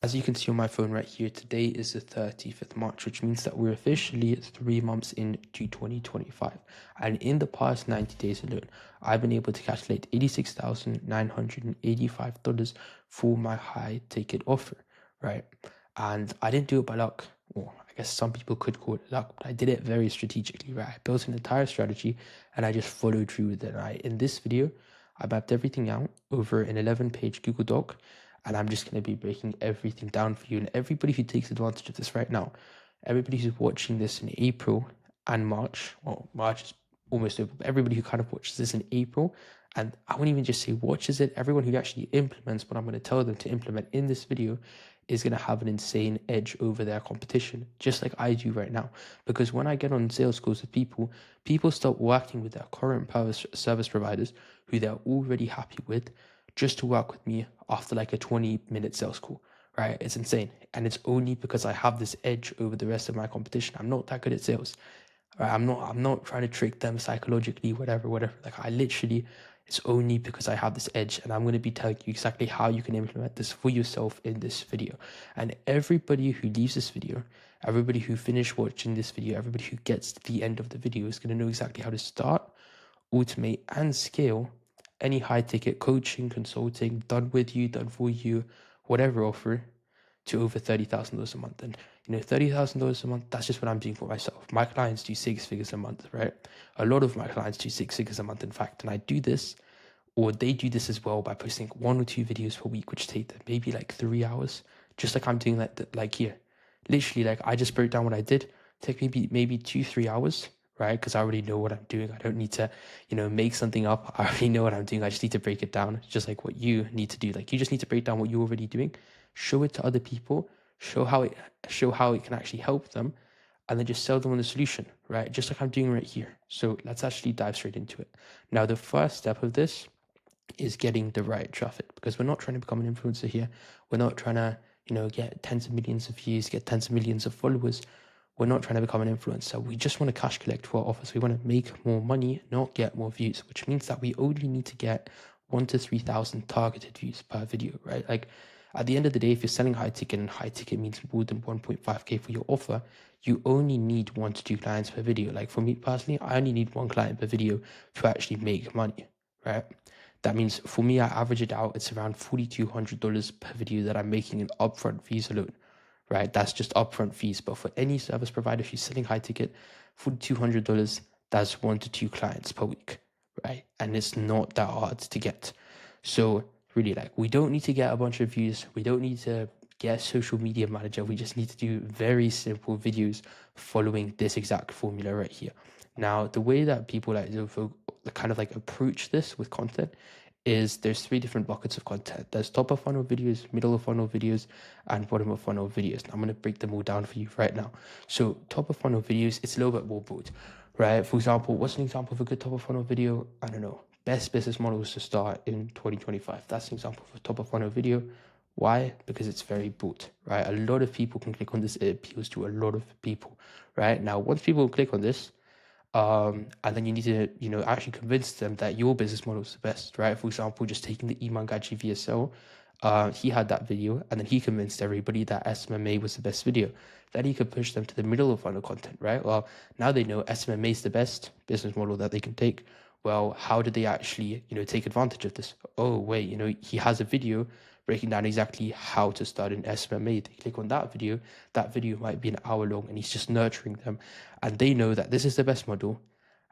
As you can see on my phone right here, today is the 30th of March, which means that we're officially 3 months into 2025. And in the past 90 days alone, I've been able to calculate $86,985 for my high ticket offer, right? And I didn't do it by luck. Or I guess some people could call it luck, but I did it very strategically, right? I built an entire strategy and I just followed through with it. In this video, I mapped everything out over an 11-page Google Doc, and I'm just going to be breaking everything down for you. And everybody who takes advantage of this right now, everybody who's watching this in April and March, well, March is almost over, but everybody who kind of watches this in April, and I won't even just say watches it, everyone who actually implements what I'm going to tell them to implement in this video is going to have an insane edge over their competition, just like I do right now. Because when I get on sales calls with people, people start working with their current power service providers who they're already happy with, just to work with me after like a 20-minute sales call, right? It's insane. And it's only because I have this edge over the rest of my competition. I'm not that good at sales, right? I'm not trying to trick them psychologically, whatever. Like it's only because I have this edge, and I'm going to be telling you exactly how you can implement this for yourself in this video. And everybody who leaves this video, everybody who finished watching this video, everybody who gets to the end of the video is going to know exactly how to start, automate, and scale any high ticket coaching, consulting, done with you, done for you, whatever offer, to over $30,000 a month. And $30,000 a month, that's just what I'm doing for myself. My clients do 6 figures a month, right? A lot of my clients do 6 figures a month, in fact. And I do this, or they do this as well, by posting 1 or 2 videos per week, which take them maybe like 3 hours, just like I'm doing like here. Literally, like I just broke down what I did. Take maybe 2-3 hours, right? Because I already know what I'm doing. I don't need to, make something up. I already know what I'm doing. I just need to break it down, just like what you need to do. Like you just need to break down what you're already doing, show it to other people, show how it can actually help them, and then just sell them on the solution, right? Just like I'm doing right here. So let's actually dive straight into it. Now, the first step of this is getting the right traffic, because we're not trying to become an influencer here. We're not trying to, get tens of millions of views, get tens of millions of followers. We're not trying to become an influencer. We just want to cash collect for our offers. We want to make more money, not get more views, which means that we only need to get 1 to 3,000 targeted views per video, right? Like at the end of the day, if you're selling high ticket, and high ticket means more than 1.5K for your offer, you only need 1 to 2 clients per video. Like for me personally, I only need 1 client per video to actually make money, right? That means for me, I average it out, it's around $4,200 per video that I'm making in upfront fees alone, right? That's just upfront fees. But for any service provider who's selling high ticket, $4,200, that's 1 to 2 clients per week, right? And it's not that hard to get. So really, like, we don't need to get a bunch of views. We don't need to get a social media manager. We just need to do very simple videos following this exact formula right here. Now, the way that people kind of like approach this with content is there's 3 different buckets of content. There's top of funnel videos, middle of funnel videos, and bottom of funnel videos. I'm going to break them all down for you right now. So top of funnel videos, it's a little bit more broad, right? For example, what's an example of a good top of funnel video? I don't know. Best business models to start in 2025. That's an example of a top of funnel video. Why? Because it's very broad, right? A lot of people can click on this. It appeals to a lot of people, right? Now, once people click on this, and then you need to, actually convince them that your business model is the best, right? For example, just taking the Iman Gachi VSL, he had that video, and then he convinced everybody that SMMA was the best video. Then he could push them to the middle of funnel content, right? Well, now they know SMMA is the best business model that they can take. Well, how did they actually, take advantage of this? Oh, wait, he has a video breaking down exactly how to start an SMMA. They click on that video. That video might be an hour long, and he's just nurturing them, and they know that this is the best model,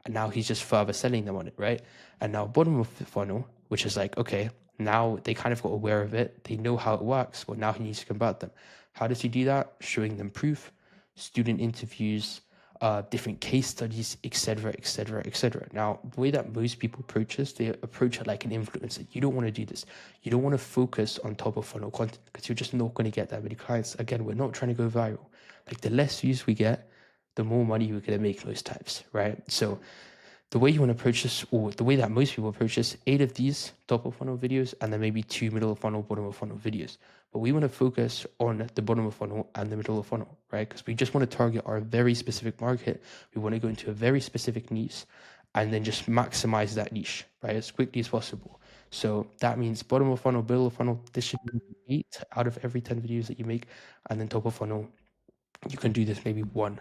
and now he's just further selling them on it, right? And now bottom of the funnel, which is like, okay, now they kind of got aware of it, they know how it works, but now he needs to convert them. How does he do that? Showing them proof, student interviews, different case studies, etc., etc., etc. Now, the way that most people approach this, they approach it like an influencer. You don't want to do this. You don't want to focus on top of funnel content, because you're just not going to get that many clients. Again, we're not trying to go viral. Like, the less views we get, the more money we're going to make most times, right? So the way you want to approach this, or the way that most people approach this, 8 of these top of funnel videos, and then maybe 2 middle of funnel, bottom of funnel videos. But we want to focus on the bottom of funnel and the middle of funnel, right? Because we just want to target our very specific market. We want to go into a very specific niche, and then just maximize that niche, right, as quickly as possible. So that means bottom of funnel, middle of funnel, this should be 8 out of every 10 videos that you make. And then top of funnel, you can do this maybe 1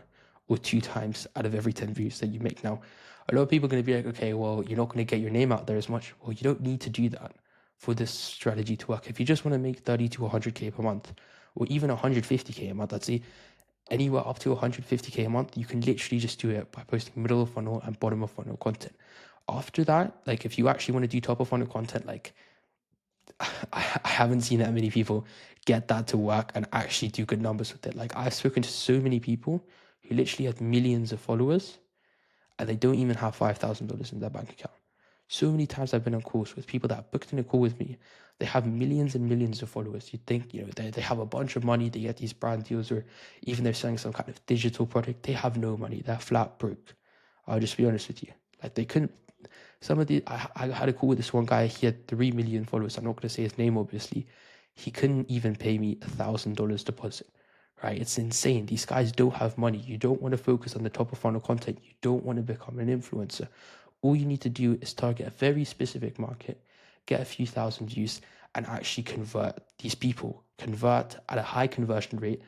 or 2 times out of every 10 views that you make. Now, a lot of people are going to be like, okay, well, you're not going to get your name out there as much. Well, you don't need to do that for this strategy to work. If you just want to make 30 to 100K per month, or even 150K a month, I'd say anywhere up to 150K a month, you can literally just do it by posting middle of funnel and bottom of funnel content. After that, like if you actually want to do top of funnel content, like I haven't seen that many people get that to work and actually do good numbers with it. Like I've spoken to so many people who literally have millions of followers and they don't even have $5,000 in their bank account. So many times I've been on calls with people that have booked in a call with me. They have millions and millions of followers. You'd think, they have a bunch of money. They get these brand deals, or even they're selling some kind of digital product. They have no money. They're flat broke. I'll just be honest with you. Like they couldn't. Some of the I had a call with this one guy. He had 3 million followers. I'm not going to say his name, obviously. He couldn't even pay me $1,000 deposit. Right? It's insane. These guys don't have money. You don't want to focus on the top of funnel content. You don't want to become an influencer. All you need to do is target a very specific market, get a few thousand views, and actually convert these people. Convert at a high conversion rate,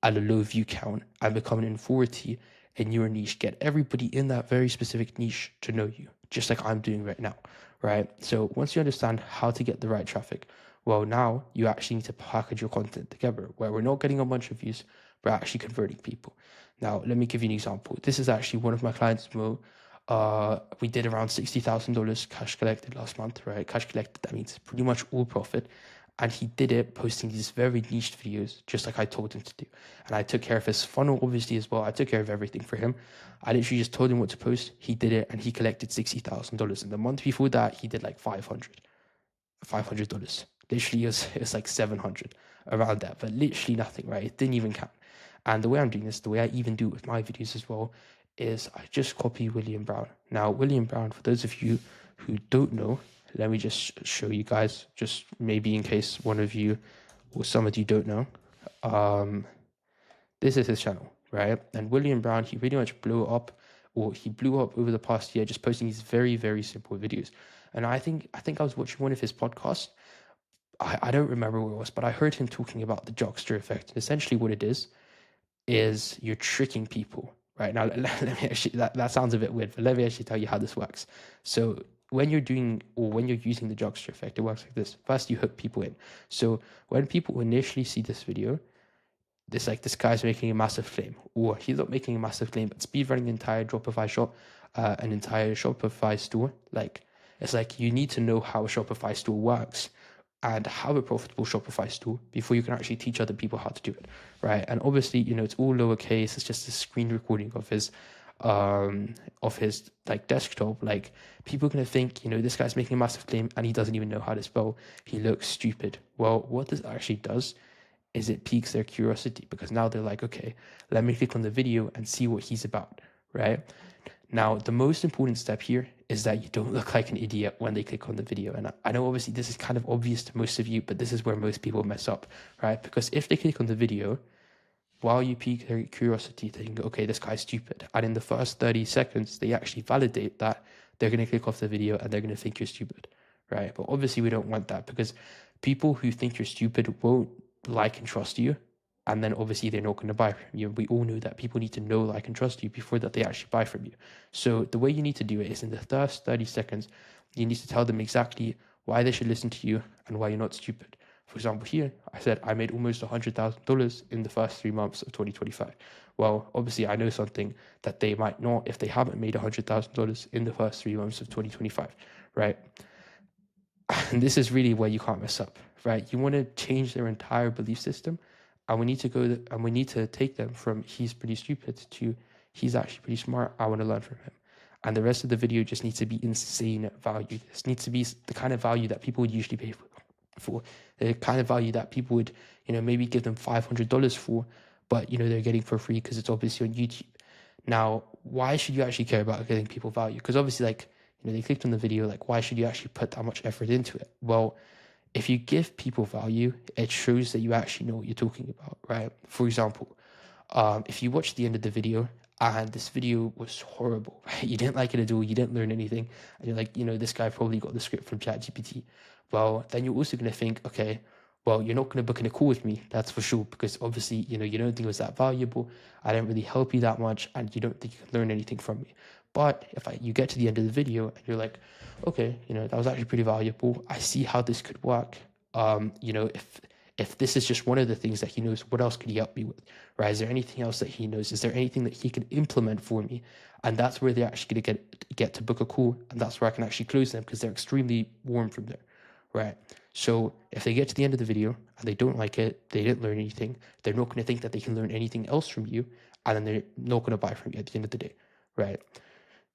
at a low view count, and become an authority in your niche. Get everybody in that very specific niche to know you, just like I'm doing right now, right? So once you understand how to get the right traffic, well, now you actually need to package your content together where we're not getting a bunch of views, but actually converting people. Now, let me give you an example. This is actually one of my clients, Mo. We did around $60,000 cash collected last month, right? Cash collected, that means pretty much all profit. And he did it posting these very niche videos, just like I told him to do. And I took care of his funnel, obviously, as well. I took care of everything for him. I literally just told him what to post. He did it, and he collected $60,000. And the month before that, he did like $500. Literally, it was like 700 around that, but literally nothing, right? It didn't even count. And the way I'm doing this, the way I even do it with my videos as well, is I just copy William Brown. Now, William Brown, for those of you who don't know, let me just show you guys, just maybe in case one of you or some of you don't know. This is his channel, right? And William Brown, he pretty much blew up over the past year just posting these very, very simple videos. And I think I was watching one of his podcasts. I don't remember what it was, but I heard him talking about the Jockster effect. And essentially what it is you're tricking people. Right now, let me actually, that sounds a bit weird, but let me actually tell you how this works. So when you're using the Jockster effect, it works like this. First, you hook people in. So when people initially see this video, this guy's making a massive claim, or he's not making a massive claim, but speed running an entire Shopify shop, an entire Shopify store. Like it's like you need to know how a Shopify store works and have a profitable Shopify store before you can actually teach other people how to do it, right? And obviously, it's all lowercase. It's just a screen recording of his like desktop. Like people are gonna think, this guy's making a massive claim and he doesn't even know how to spell. He looks stupid. Well, what this actually does is it piques their curiosity, because now they're like, okay, let me click on the video and see what he's about, right? Now, the most important step here is that you don't look like an idiot when they click on the video. And I know obviously this is kind of obvious to most of you, but this is where most people mess up, right? Because if they click on the video, while you pique their curiosity, they can go, okay, this guy's stupid. And in the first 30 seconds, they actually validate that they're going to click off the video and they're going to think you're stupid, right? But obviously we don't want that, because people who think you're stupid won't like and trust you. And then obviously they're not going to buy from you. We all know that people need to know, like, and trust you before that they actually buy from you. So the way you need to do it is in the first 30 seconds, you need to tell them exactly why they should listen to you and why you're not stupid. For example, here, I said I made almost $100,000 in the first 3 months of 2025. Well, obviously, I know something that they might not if they haven't made $100,000 in the first 3 months of 2025, right? And this is really where you can't mess up, right? You want to change their entire belief system, and we need to take them from he's pretty stupid to he's actually pretty smart. I want to learn from him. And the rest of the video just needs to be insane value. This needs to be the kind of value that people would usually pay for, the kind of value that people would, maybe give them $500 for, but, they're getting for free because it's obviously on YouTube. Now, why should you actually care about getting people value? Because obviously, like, they clicked on the video, like, why should you actually put that much effort into it? Well, if you give people value, it shows that you actually know what you're talking about, right? For example, if you watch the end of the video and this video was horrible, right? You didn't like it at all. You didn't learn anything. And you're like, this guy probably got the script from ChatGPT. Well, then you're also going to think, okay, well, you're not going to book in a call with me. That's for sure. Because obviously, you don't think it was that valuable. I didn't really help you that much. And you don't think you can learn anything from me. But if you get to the end of the video and you're like, okay, that was actually pretty valuable. I see how this could work. If this is just one of the things that he knows, what else could he help me with? Right? Is there anything else that he knows? Is there anything that he can implement for me? And that's where they're actually going to get to book a call, and that's where I can actually close them because they're extremely warm from there, right? So if they get to the end of the video and they don't like it, they didn't learn anything, they're not going to think that they can learn anything else from you, and then they're not going to buy from you at the end of the day, right?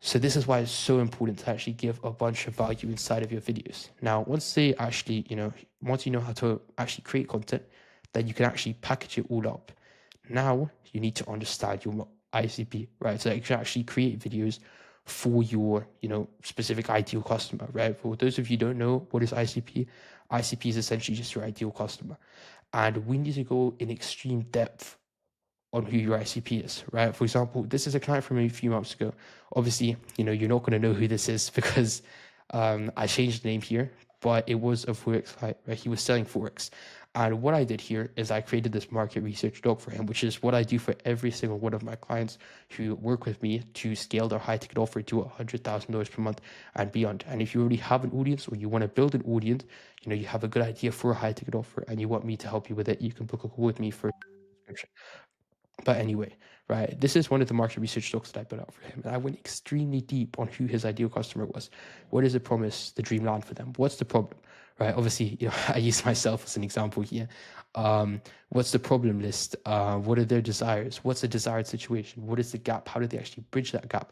So this is why it's so important to actually give a bunch of value inside of your videos. Now, once they actually, once you know how to actually create content, then you can actually package it all up. Now you need to understand your ICP, right? So that you can actually create videos for your, specific ideal customer, right? For those of you who don't know what is ICP, ICP is essentially just your ideal customer. And we need to go in extreme depth on who your ICP is, right? For example, this is a client from a few months ago. Obviously, you're not going to know who this is because I changed the name here, but it was a Forex client, right? He was selling Forex. And what I did here is I created this market research doc for him, which is what I do for every single one of my clients who work with me to scale their high ticket offer to $100,000 per month and beyond. And if you already have an audience or you want to build an audience, you have a good idea for a high ticket offer and you want me to help you with it, you can book a call with me for a subscription. But anyway, right, this is one of the market research docs that I put out for him. And I went extremely deep on who his ideal customer was. What is the promise, the dream land for them? What's the problem? Right, obviously, I use myself as an example here. What's the problem list? What are their desires? What's the desired situation? What is the gap? How do they actually bridge that gap?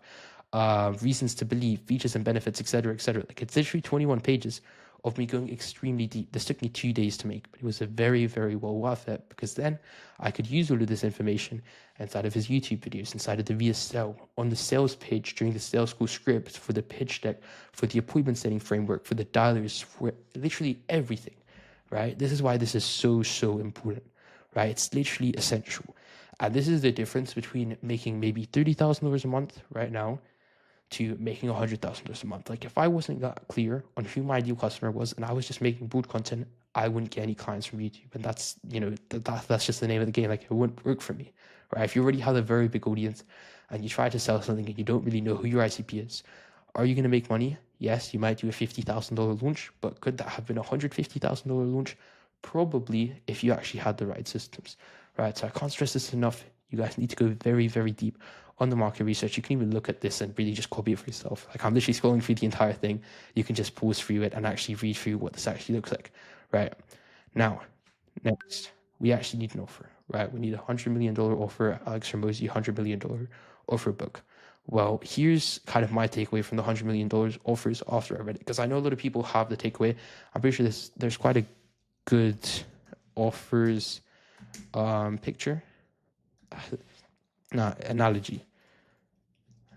Reasons to believe, features and benefits, etc., etc. Like, it's literally 21 pages of me going extremely deep. This took me 2 days to make, but it was a very, very well worth it because then I could use all of this information inside of his YouTube videos, inside of the VSL, on the sales page during the sales school script, for the pitch deck, for the appointment setting framework, for the dialers, for literally everything, right? This is why this is so, so important, right? It's literally essential. And this is the difference between making maybe $30,000 a month right now to making $100,000 a month. Like, if I wasn't that clear on who my ideal customer was and I was just making broad content, I wouldn't get any clients from YouTube. And that's, that's just the name of the game. Like, it wouldn't work for me, right? If you already have a very big audience and you try to sell something and you don't really know who your ICP is, are you going to make money? Yes, you might do a $50,000 launch, but could that have been a $150,000 launch? Probably, if you actually had the right systems, right? So I can't stress this enough. You guys need to go very, very deep on the market research. You can even look at this and really just copy it for yourself. Like, I'm literally scrolling through the entire thing. You can just pause through it and actually read through what this actually looks like, right? Now, next, we actually need an offer, right? We need a $100 million offer, Alex Hormozi, $100 million offer book. Well, here's kind of my takeaway from the $100 million offers after I read it, because I know a lot of people have the takeaway. I'm pretty sure there's quite a good offers picture. No, analogy.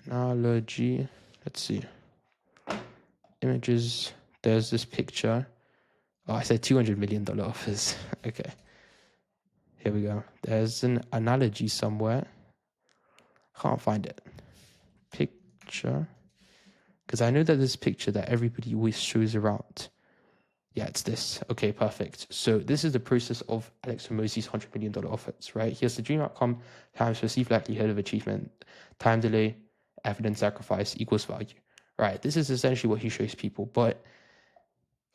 Let's see. Images. There's this picture. Oh, I said $200 million offers. Okay. Here we go. There's an analogy somewhere. Can't find it. Picture. Because I know that this picture that everybody always shows around. Yeah, it's this. Okay, perfect. So this is the process of Alex Hormozi's $100 million offers, right? Here's the dream outcome times perceived likelihood of achievement, time delay, evidence sacrifice equals value, right? This is essentially what he shows people. But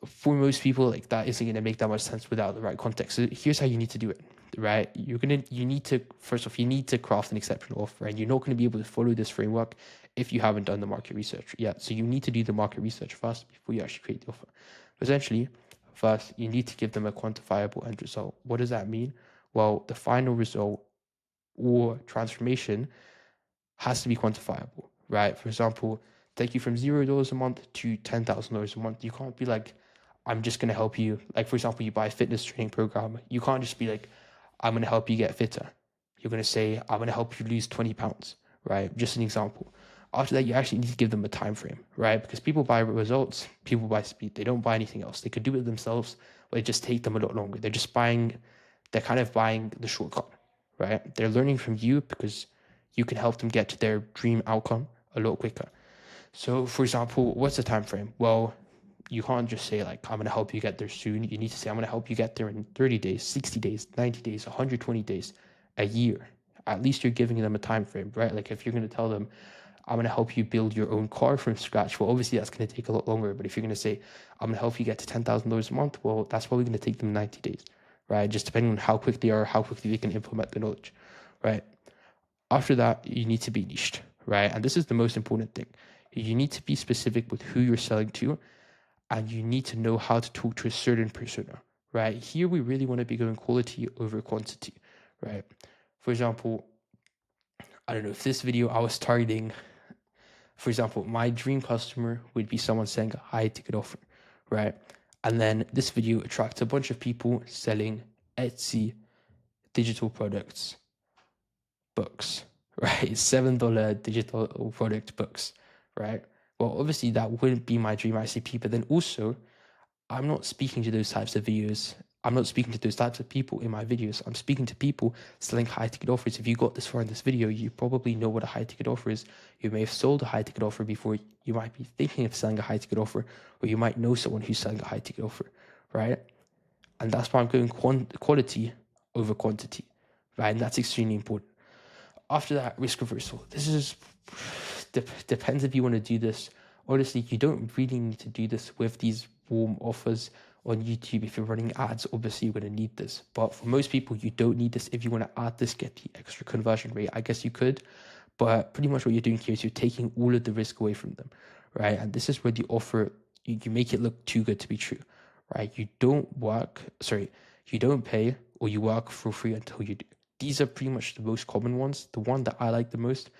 for most people, like, that isn't going to make that much sense without the right context. So here's how you need to do it, right? You need to, first off, you need to craft an exceptional offer, and you're not going to be able to follow this framework if you haven't done the market research yet. So you need to do the market research first before you actually create the offer. Essentially, first, you need to give them a quantifiable end result. What does that mean? Well, the final result or transformation has to be quantifiable, right? For example, take you from $0 a month to $10,000 a month. You can't be like, I'm just going to help you. Like, for example, you buy a fitness training program. You can't just be like, I'm going to help you get fitter. You're going to say, I'm going to help you lose 20 pounds, right? Just an example. After that, you actually need to give them a time frame, right? Because people buy results, people buy speed. They don't buy anything else. They could do it themselves, but it just take them a lot longer. They're kind of buying the shortcut, right? They're learning from you because you can help them get to their dream outcome a lot quicker. So, for example, what's the time frame? Well, you can't just say like, I'm going to help you get there soon. You need to say, I'm going to help you get there in 30 days, 60 days, 90 days, 120 days, a year. At least you're giving them a time frame, right? Like if you're going to tell them, I'm going to help you build your own car from scratch, well, obviously that's going to take a lot longer. But if you're going to say, I'm going to help you get to $10,000 a month, well, that's probably going to take them 90 days, right? Just depending on how quick they are, how quickly they can implement the knowledge, right? After that, you need to be niched, right? And this is the most important thing. You need to be specific with who you're selling to, and you need to know how to talk to a certain persona, right? Here, we really want to be going quality over quantity, right? For example, I don't know if this video I was targeting, for example, my dream customer would be someone selling a high ticket offer, right? And then this video attracts a bunch of people selling Etsy digital products, books, right? $7 digital product books, right? Well, obviously that wouldn't be my dream ICP, but then also I'm not speaking to those types of videos. I'm not speaking to those types of people in my videos. I'm speaking to people selling high ticket offers. If you got this far in this video, you probably know what a high ticket offer is. You may have sold a high ticket offer before. You might be thinking of selling a high ticket offer, or you might know someone who's selling a high ticket offer, right? And that's why I'm going quality over quantity, right? And that's extremely important. After that, risk reversal. This is depends if you want to do this. Honestly, you don't really need to do this with these warm offers on YouTube. If you're running ads, obviously you're going to need this. But for most people, you don't need this. If you want to add this, get the extra conversion rate, I guess you could. But pretty much what you're doing here is you're taking all of the risk away from them, right? And this is where the offer, you make it look too good to be true, right? You don't pay, or you work for free until you do. These are pretty much the most common ones. The one that I like the most,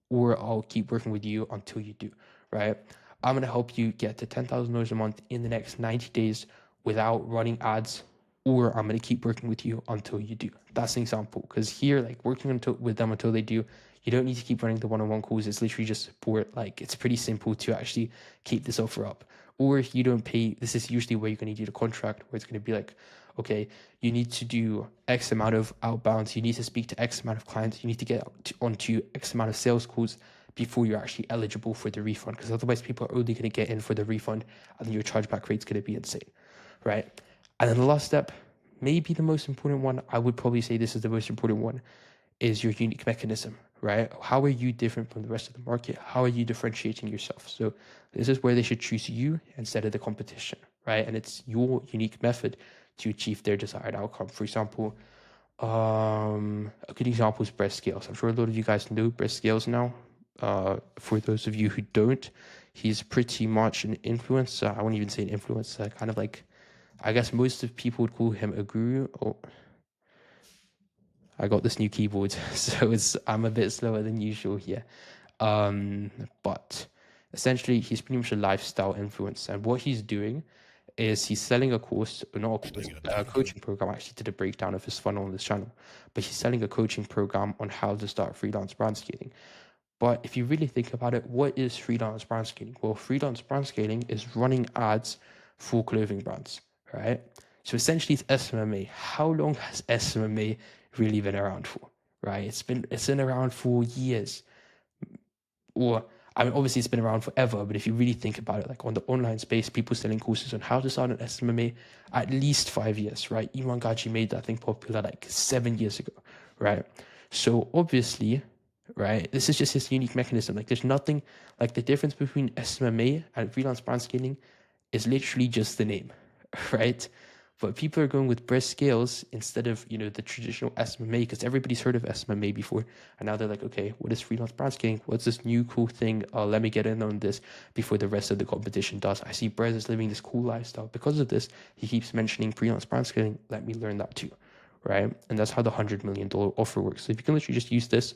or I'll keep working with you until you do, right? I'm going to help you get to $10,000 a month in the next 90 days without running ads, or I'm going to keep working with you until you do. That's an example. Because here, like working with them until they do, you don't need to keep running the one-on-one calls. It's literally just support. Like it's pretty simple to actually keep this offer up. Or if you don't pay, this is usually where you're going to do the contract, where it's going to be like, okay, you need to do X amount of outbounds, you need to speak to X amount of clients, you need to get onto X amount of sales calls before you're actually eligible for the refund, because otherwise people are only going to get in for the refund and then your chargeback rate's going to be insane, right? And then the last step, maybe the most important one, I would probably say this is the most important one, is your unique mechanism, right? How are you different from the rest of the market? How are you differentiating yourself? So this is where they should choose you instead of the competition, right? And it's your unique method to achieve their desired outcome. For example, a good example is Brett Scales. I'm sure a lot of you guys know Brett Scales now. For those of you who don't, he's pretty much an influencer. I wouldn't even say an influencer, kind of like, I guess most of people would call him a guru. Oh, I got this new keyboard, so I'm a bit slower than usual here. But essentially, he's pretty much a lifestyle influencer. And what he's doing is he's selling a course, not a course, a coaching program. I actually did a breakdown of his funnel on this channel, but he's selling a coaching program on how to start freelance brand scaling. But if you really think about it, what is freelance brand scaling? Well, freelance brand scaling is running ads for clothing brands, right? So essentially it's SMMA. How long has SMMA really been around for, right? It's been around for years. Or I mean, obviously it's been around forever, but if you really think about it, like on the online space, people selling courses on how to start an SMMA, at least 5 years, right? Iman Gaji made that thing popular like 7 years ago, right? So obviously, right, this is just his unique mechanism. Like there's nothing, like the difference between SMMA and freelance brand scaling is literally just the name, right? But people are going with Brett Scales instead of, the traditional SMMA, because everybody's heard of SMMA before. And now they're like, okay, what is freelance brand scaling? What's this new cool thing? Let me get in on this before the rest of the competition does. I see Brett is living this cool lifestyle. Because of this, he keeps mentioning freelance brand scaling. Let me learn that too, right? And that's how the $100 million offer works. So if you can literally just use this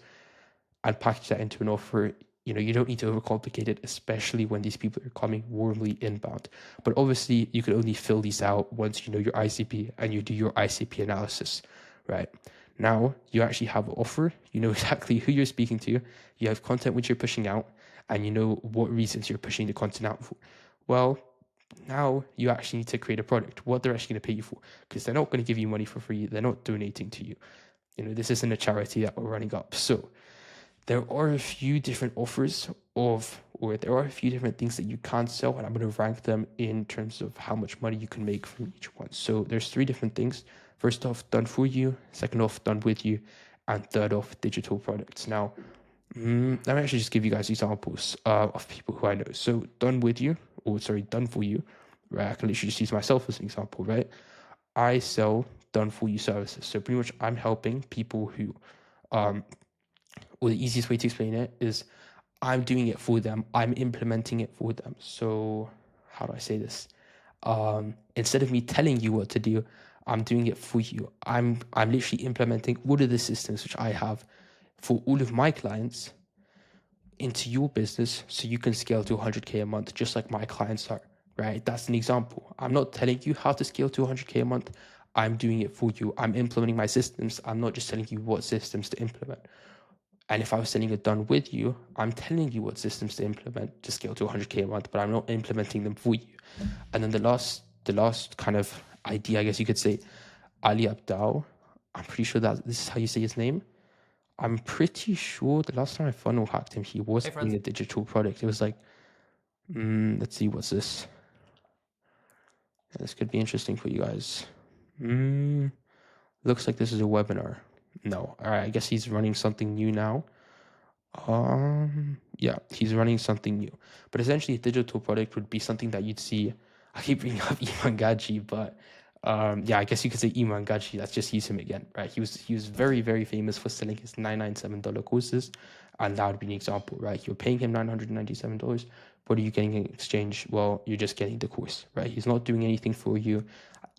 and package that into an offer, you don't need to overcomplicate it, especially when these people are coming warmly inbound. But obviously, you can only fill these out once you know your ICP and you do your ICP analysis, right? Now, you actually have an offer, you know exactly who you're speaking to, you have content which you're pushing out, and you know what reasons you're pushing the content out for. Well, now you actually need to create a product, what they're actually going to pay you for, because they're not going to give you money for free, they're not donating to you. This isn't a charity that we're running up. So There are a few different offers or there are a few different things that you can sell, and I'm going to rank them in terms of how much money you can make from each one. So there's three different things. First off, done for you. Second off, done with you. And third off, digital products. Now, let me actually just give you guys examples of people who I know. So done with you, or sorry, done for you, right? I can literally just use myself as an example, right? I sell done for you services. So pretty much I'm helping people who, or the easiest way to explain it is I'm doing it for them. I'm implementing it for them. So how do I say this? Instead of me telling you what to do, I'm doing it for you. I'm literally implementing all of the systems which I have for all of my clients into your business so you can scale to 100K a month, just like my clients are, right? That's an example. I'm not telling you how to scale to 100K a month. I'm doing it for you. I'm implementing my systems. I'm not just telling you what systems to implement. And if I was selling it done with you, I'm telling you what systems to implement to scale to 100K a month, but I'm not implementing them for you. And then the last kind of idea, I guess you could say, Ali Abdal. I'm pretty sure that this is how you say his name. I'm pretty sure the last time I funnel hacked him, he was doing a digital product. It was like, let's see, what's this? This could be interesting for you guys. Looks like this is a webinar. No, all right. I guess he's running something new now. Yeah, he's running something new. But essentially, a digital product would be something that you'd see. I keep bringing up Iman Gaji, but yeah, I guess you could say Iman Gaji. Let's just use him again, right? He was very, very famous for selling his $997 courses, and that would be an example, right? You're paying him $997. What are you getting in exchange? Well, you're just getting the course, right? He's not doing anything for you.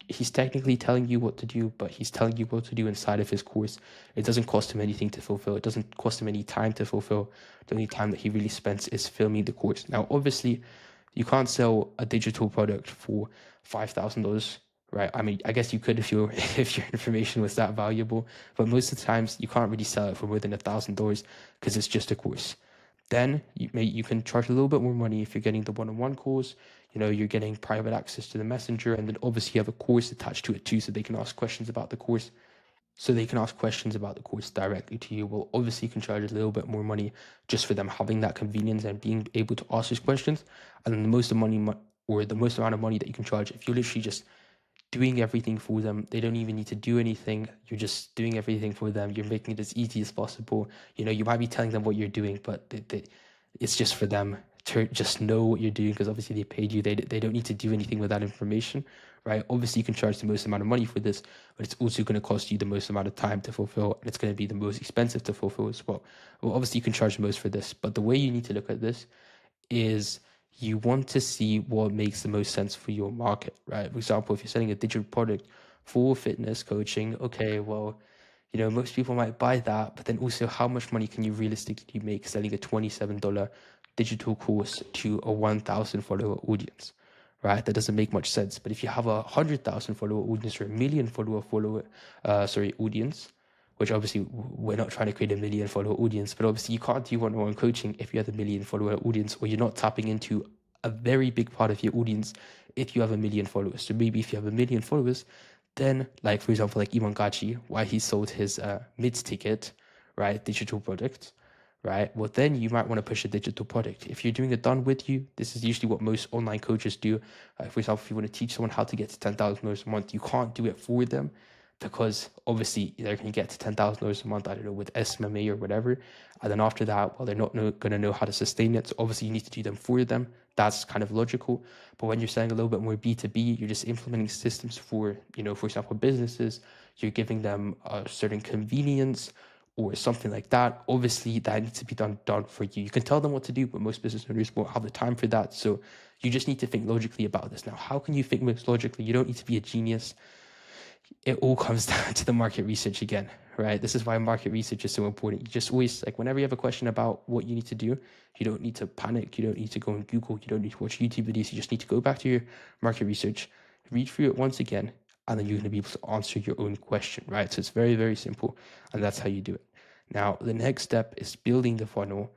He's technically telling you what to do, but he's telling you what to do inside of his course. It doesn't cost him anything to fulfill. It doesn't cost him any time to fulfill. The only time that he really spends is filming the course. Now, obviously, you can't sell a digital product for $5,000, right? I mean, I guess you could if your if your information was that valuable, but most of the times you can't really sell it for more than $1,000 because it's just a course. Then you can charge a little bit more money if you're getting the one-on-one course. You know, you're getting private access to the messenger, and then obviously you have a course attached to it too, so they can ask questions about the course. So they can ask questions about the course directly to you. Well, obviously you can charge a little bit more money just for them having that convenience and being able to ask these questions. And then the most amount of money that you can charge if you're literally just doing everything for them. They don't even need to do anything. You're just doing everything for them. You're making it as easy as possible. You know, you might be telling them what you're doing, but it's just for them to just know what you're doing because obviously they paid you. They don't need to do anything with that information, right? Obviously, you can charge the most amount of money for this, but it's also going to cost you the most amount of time to fulfill, and it's going to be the most expensive to fulfill as well. Well, obviously, you can charge the most for this, but the way you need to look at this is you want to see what makes the most sense for your market, right? For example, if you're selling a digital product for fitness coaching, okay, well, you know, most people might buy that, but then also how much money can you realistically make selling a $27 digital course to a 1,000 follower audience, right? That doesn't make much sense. But if you have a 100,000 follower audience or a million audience, which obviously we're not trying to create a million follower audience, but obviously you can't do one-on-one coaching if you have a million follower audience, or you're not tapping into a very big part of your audience if you have a million followers. So maybe if you have a million followers, then like for example, like Iman Gachi, why he sold his mids ticket, right, digital product, right? Well, then you might want to push a digital product. If you're doing it done with you, this is usually what most online coaches do. For example, if you want to teach someone how to get to $10,000 a month, you can't do it for them because obviously they're going to get to $10,000 a month, I don't know, with SMMA or whatever. And then after that, well, they're not going to know how to sustain it. So obviously you need to do them for them. That's kind of logical. But when you're selling a little bit more B2B, you're just implementing systems for, you know, for example, businesses, you're giving them a certain convenience or something like that. Obviously that needs to be done for you. You can tell them what to do, but most business owners won't have the time for that. So you just need to think logically about this. Now, how can you think most logically? You don't need to be a genius. It all comes down to the market research again, right? This is why market research is so important. You just always, like, whenever you have a question about what you need to do, you don't need to panic. You don't need to go on Google. You don't need to watch YouTube videos. You just need to go back to your market research, read through it once again, and then you're going to be able to answer your own question, right? So it's very, very simple, and that's how you do it. Now, the next step is building the funnel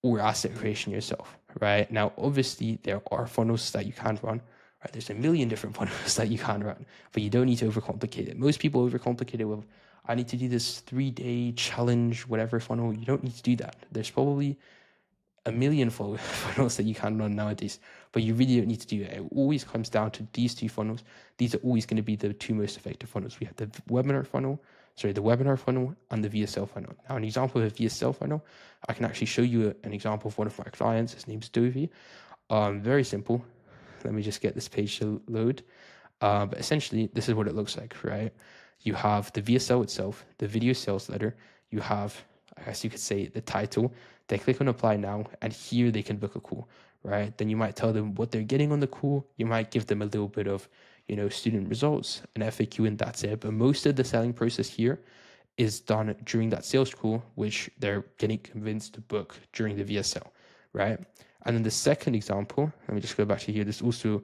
or asset creation yourself, right? Now, obviously, there are funnels that you can run, right? There's a million different funnels that you can run, but you don't need to overcomplicate it. Most people overcomplicate it with, I need to do this 3-day challenge, whatever funnel. You don't need to do that. There's probably a million funnels that you can run nowadays, but you really don't need to do it. It always comes down to these two funnels. These are always going to be the two most effective funnels. We have the webinar funnel, and the VSL funnel. Now, an example of a VSL funnel, I can actually show you an example of one of my clients. His name's Dovey. Very simple. Let me just get this page to load. But essentially, this is what it looks like, right? You have the VSL itself, the video sales letter. You have, I guess you could say, the title. They click on apply now, and here they can book a call, right? Then you might tell them what they're getting on the call. You might give them a little bit of, student results, an FAQ, and that's it. But most of the selling process here is done during that sales call, which they're getting convinced to book during the VSL, right? And then the second example, let me just go back to here. There's also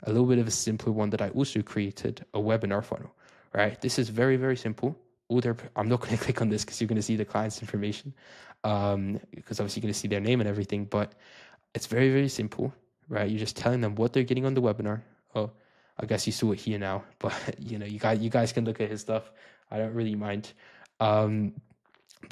a little bit of a simpler one that I also created, a webinar funnel, right? This is very, very simple. I'm not going to click on this because you're going to see the client's information, because obviously you're going to see their name and everything, but it's very, very simple, right? You're just telling them what they're getting on the webinar. Oh, I guess you saw it here now, but you guys can look at his stuff. I don't really mind. But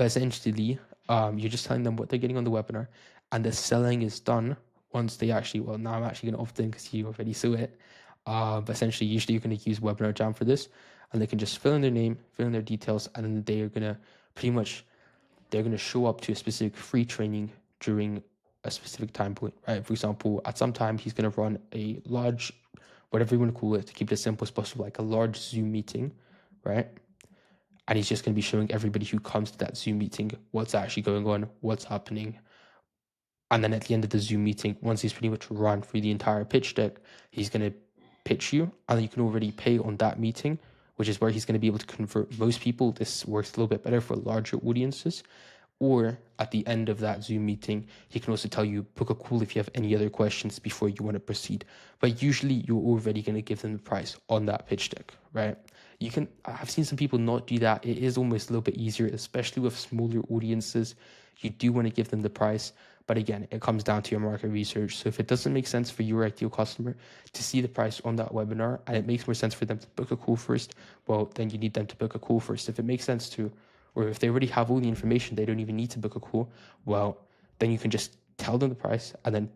essentially, you're just telling them what they're getting on the webinar, and the selling is done once they actually, well, now I'm actually going to opt in because you already saw it. But essentially, usually you're going to use Webinar Jam for this, and they can just fill in their name, fill in their details, and then they are going to they're going to show up to a specific free training during a specific time point, right? For example, at some time, he's going to run a large, whatever you want to call it, to keep it as simple as possible, like a large Zoom meeting, right? And he's just going to be showing everybody who comes to that Zoom meeting what's actually going on, what's happening. And then at the end of the Zoom meeting, once he's pretty much run through the entire pitch deck, he's going to pitch you, and you can already pay on that meeting, which is where he's going to be able to convert most people. This works a little bit better for larger audiences. Or at the end of that Zoom meeting, he can also tell you, book a call if you have any other questions before you want to proceed. But usually you're already going to give them the price on that pitch deck, right? I've seen some people not do that. It is almost a little bit easier, especially with smaller audiences. You do want to give them the price. But again, it comes down to your market research. So if it doesn't make sense for your ideal customer to see the price on that webinar, and it makes more sense for them to book a call first, well, then you need them to book a call first. If it makes sense to, or if they already have all the information, they don't even need to book a call, well, then you can just tell them the price and then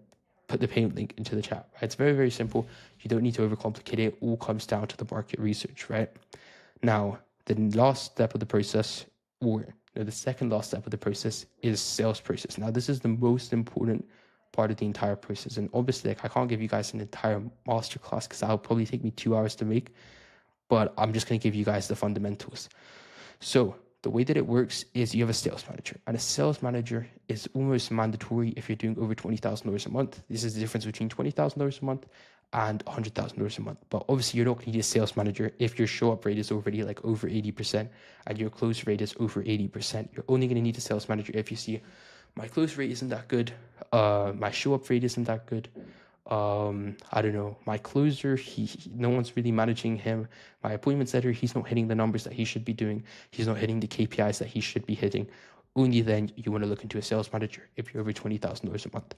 put the payment link into the chat, right? It's very, very simple. You don't need to overcomplicate it. It all comes down to the market research, right? Now, the last step of the process, or the second last step of the process, is sales process. Now, this is the most important part of the entire process. And obviously, I can't give you guys an entire masterclass because that'll probably take me 2 hours to make, but I'm just going to give you guys the fundamentals. So the way that it works is you have a sales manager, and a sales manager is almost mandatory if you're doing over $20,000 a month. This is the difference between $20,000 a month and $100,000 a month. But obviously, you're not going to need a sales manager if your show up rate is already like over 80% and your close rate is over 80%. You're only going to need a sales manager if you see my close rate isn't that good, my show up rate isn't that good. I don't know, my closer, no one's really managing him. My appointment setter, he's not hitting the numbers that he should be doing. He's not hitting the KPIs that he should be hitting. Only then you want to look into a sales manager if you're over $20,000 a month.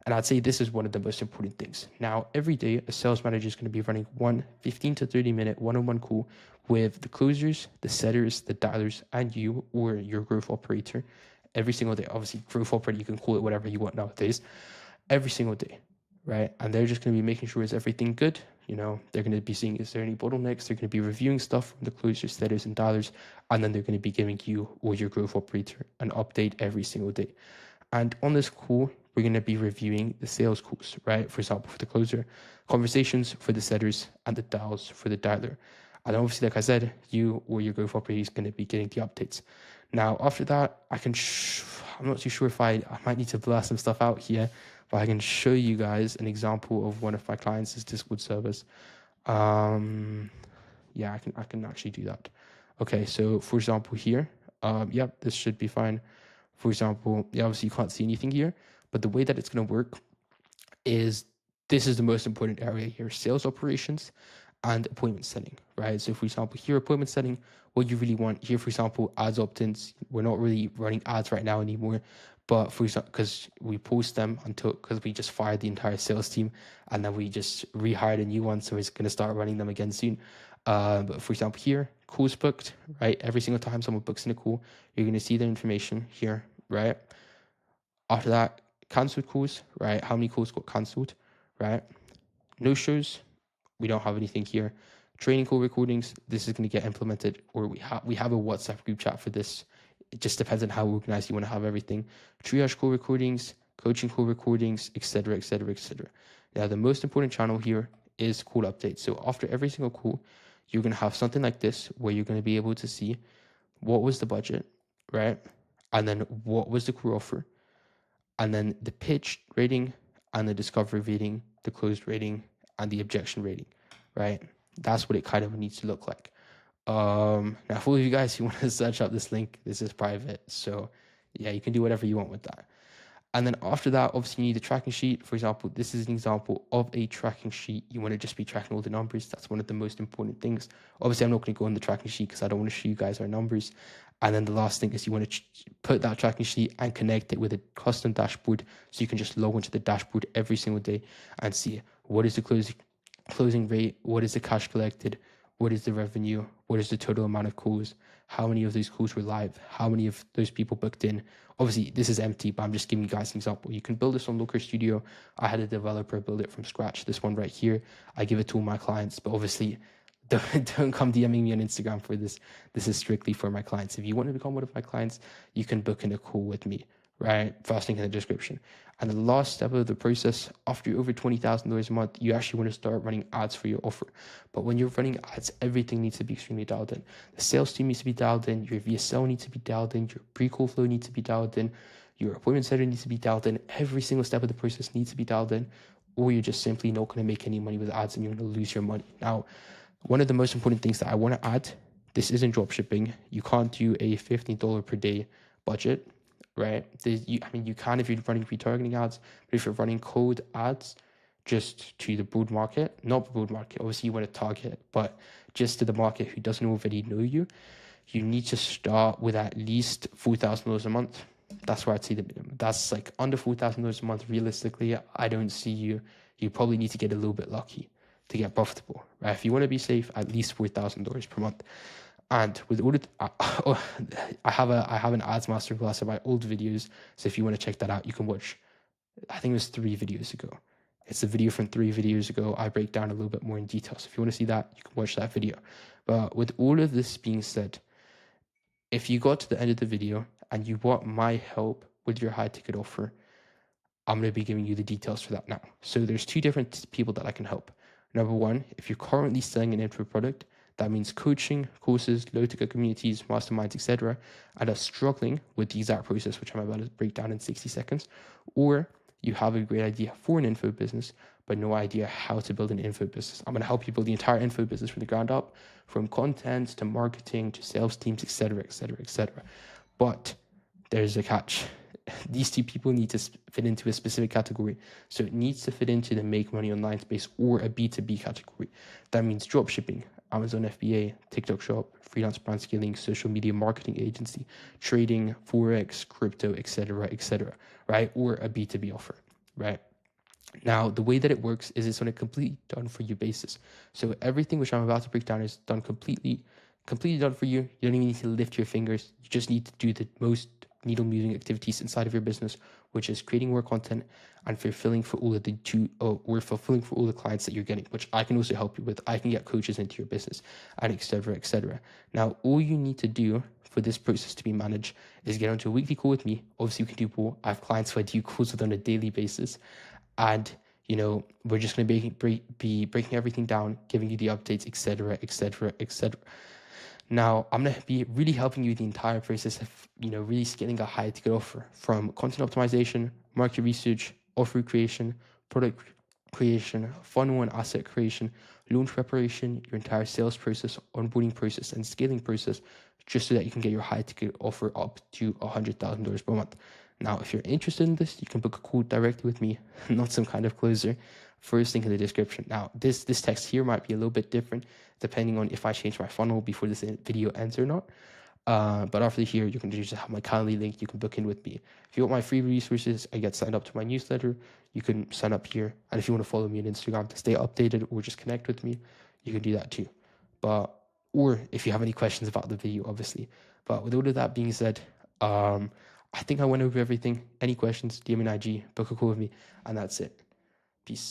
And I'd say this is one of the most important things. Now, every day, a sales manager is going to be running one 15 to 30 minute one-on-one call with the closers, the setters, the dialers, and you, or your growth operator, every single day. Obviously, growth operator, you can call it whatever you want nowadays, every single day, right? And they're just going to be making sure is everything good. They're going to be seeing, is there any bottlenecks? They're going to be reviewing stuff from the closers, setters, and dialers, and then they're going to be giving you or your growth operator an update every single day. And on this call, we're going to be reviewing the sales calls, right? For example, for the closer, conversations for the setters, and the dials for the dialer. And obviously, like I said, you or your growth operator is going to be getting the updates. Now, after that, I'm not too sure if I might need to blast some stuff out here, but I can show you guys an example of one of my clients' Discord servers. Yeah, I can actually do that. Okay, so for example here, this should be fine. For example, obviously you can't see anything here, but the way that it's going to work is this is the most important area here: sales operations and appointment setting, right? So for example, here, appointment setting, what you really want here, for example, ads opt-ins. We're not really running ads right now anymore, but for example, because we post them because we just fired the entire sales team and then we just rehired a new one, so it's going to start running them again soon. But for example, here, calls booked, right? Every single time someone books in a call, you're going to see their information here, right? After that, cancelled calls, right? How many calls got cancelled, right? No shows, we don't have anything here. Training call recordings, this is going to get implemented, or we have a WhatsApp group chat for this. It just depends on how organized you want to have everything. Triage call recordings, coaching call recordings, etc., etc., etc. Now, the most important channel here is call updates. So after every single call, you're going to have something like this where you're going to be able to see what was the budget, right? And then what was the call offer, and then the pitch rating and the discovery rating, the closed rating and the objection rating, right? That's what it kind of needs to look like. Now for you guys who want to search up this link, this is private, so yeah, you can do whatever you want with that. And then after that, obviously you need a tracking sheet. For example, this is an example of a tracking sheet. You want to just be tracking all the numbers. That's one of the most important things. Obviously, I'm not going to go on the tracking sheet because I don't want to show you guys our numbers. And then the last thing is you want to put that tracking sheet and connect it with a custom dashboard, so you can just log into the dashboard every single day and see what is the closing rate, what is the cash collected, what is the revenue, what is the total amount of calls, how many of those calls were live, how many of those people booked in. Obviously, this is empty, but I'm just giving you guys an example. You can build this on Looker Studio. I had a developer build it from scratch. This one right here, I give it to all my clients, but obviously, don't come DMing me on Instagram for this. This is strictly for my clients. If you want to become one of my clients, you can book in a call with me, right? First link in the description. And the last step of the process, after you're over $20,000 a month, you actually want to start running ads for your offer. But when you're running ads, everything needs to be extremely dialed in. The sales team needs to be dialed in, your VSL needs to be dialed in, your pre-call flow needs to be dialed in, your appointment setter needs to be dialed in, every single step of the process needs to be dialed in, or you're just simply not going to make any money with ads and you're going to lose your money. Now, one of the most important things that I want to add, this isn't dropshipping. You can't do a $15 per day budget, right? You can if you're running retargeting ads, but if you're running cold ads just to the broad market, not broad market, obviously you want to target, but just to the market who doesn't already know you, you need to start with at least $4,000 a month. That's where I'd say the minimum. That's like under $4,000 a month. Realistically, I don't see you. You probably need to get a little bit lucky to get profitable, right? If you want to be safe, at least $4,000 per month. And with all the, I have an ads masterclass of my old videos. So if you want to check that out, you can watch. I think it was 3 videos ago. It's a video from 3 videos ago. I break down a little bit more in detail. So if you want to see that, you can watch that video. But with all of this being said, if you got to the end of the video and you want my help with your high ticket offer, I'm going to be giving you the details for that now. So there's 2 different people that I can help. Number one, if you're currently selling an info product, that means coaching, courses, low ticket communities, masterminds, etc., and are struggling with the exact process, which I'm about to break down in 60 seconds, or you have a great idea for an info business, but no idea how to build an info business. I'm going to help you build the entire info business from the ground up, from content to marketing to sales teams, etc., etc., etc. But there's a catch. These 2 people need to fit into a specific category. So it needs to fit into the make money online space or a B2B category. That means dropshipping, Amazon FBA, TikTok shop, freelance brand scaling, social media marketing agency, trading, Forex, crypto, etc., right? Or a B2B offer, right? Now, the way that it works is it's on a completely done for you basis. So everything which I'm about to break down is done completely done for you. You don't even need to lift your fingers. You just need to do the most needle moving activities inside of your business, which is creating more content and fulfilling for all of fulfilling for all the clients that you're getting, which I can also help you with. I can get coaches into your business and etc., etc. Now, all you need to do for this process to be managed is get onto a weekly call with me. Obviously, you can do more. I have clients who I do calls with on a daily basis. And we're just going to be breaking everything down, giving you the updates, etc., etc., etc. Now, I'm going to be really helping you the entire process of, really scaling a high ticket offer, from content optimization, market research, offer creation, product creation, funnel and asset creation, launch preparation, your entire sales process, onboarding process, and scaling process, just so that you can get your high ticket offer up to $100,000 per month. Now, if you're interested in this, you can book a call directly with me, not some kind of closer. First link in the description. Now, this text here might be a little bit different depending on if I change my funnel before this video ends or not. But after here, you can just have my Calendly link. You can book in with me. If you want my free resources, I get signed up to my newsletter. You can sign up here. And if you want to follow me on Instagram to stay updated or just connect with me, you can do that too. But or if you have any questions about the video, obviously. But with all of that being said, I think I went over everything. Any questions, DM an IG, book a call with me, and that's it. Peace.